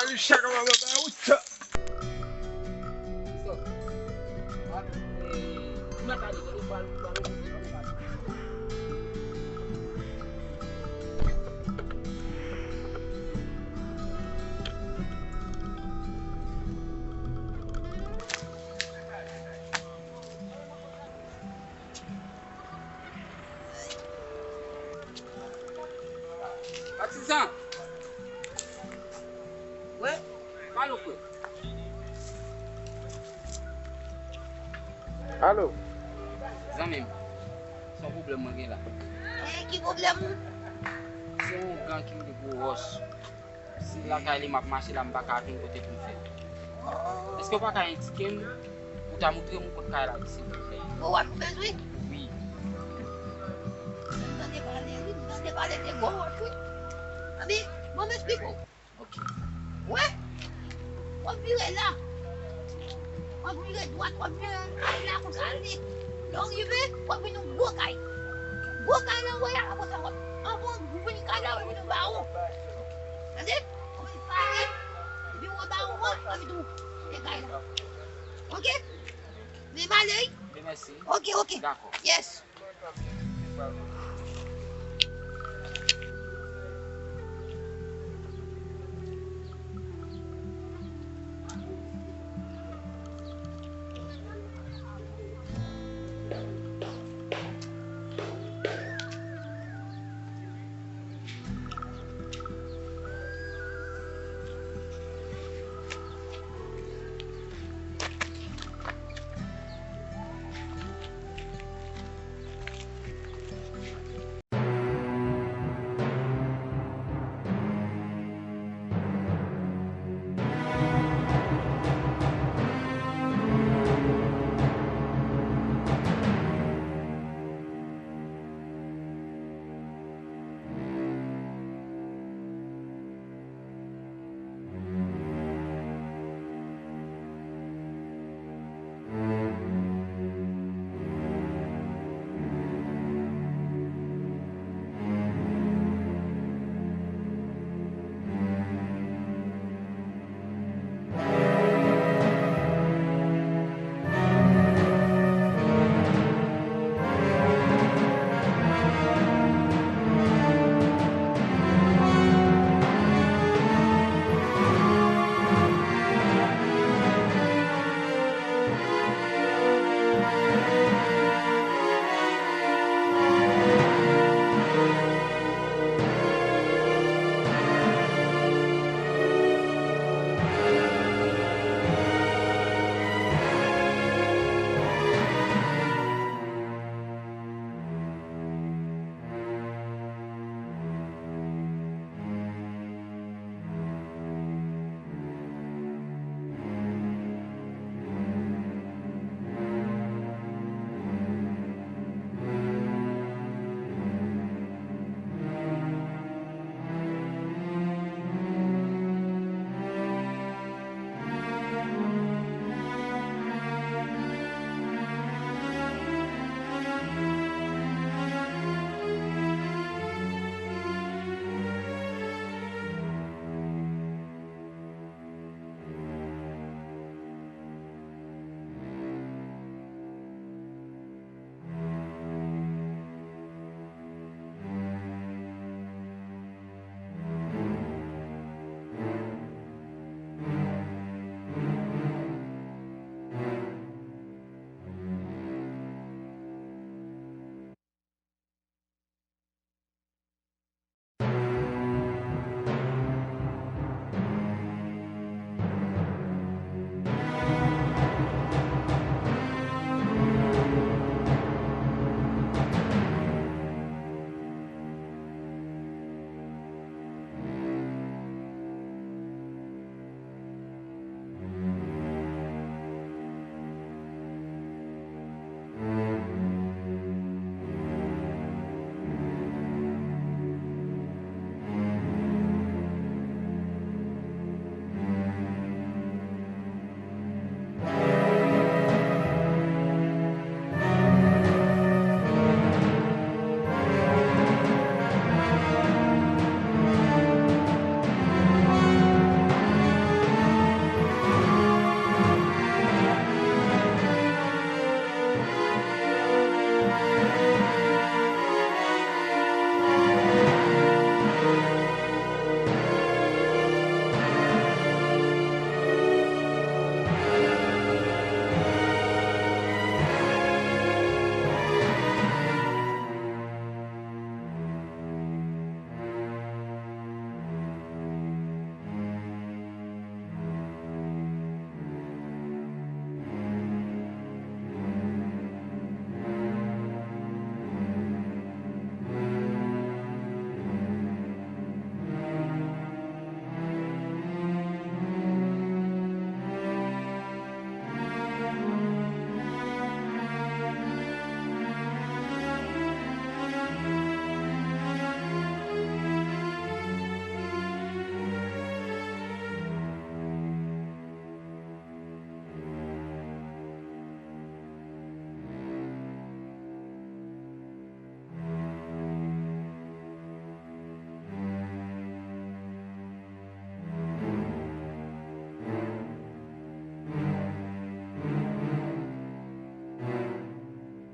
Ali chega lá na outra. Patizan, Ouais, parle quoi? Allô? Zamem, son problème moi là. qui problème? C'est un grand qui me dit pour roche. Si la caille m'a marché là, m'a pas qu'à côté pour faire. Est-ce que pas qu'à indiquer pour t'a montrer mon côté caille là ici pour faire? Oh, ouais, vous faites oui? Oui. Vous entendez parler des gros, oui? Ah, mais, moi, m'explique. Ok. Ouais? On virait là. On virait droite, on virait là, comme ça, allez. Là, on y va, on virait une gros caille. Gros caille, là, on voyait, après ça, on va, vous venez caille là, on virait un baron. Attendez? On va y parler. Et puis, on va baron, on va tout. Les cailles là. Ok? Mais malais? Merci. Ok, ok. D'accord. Yes.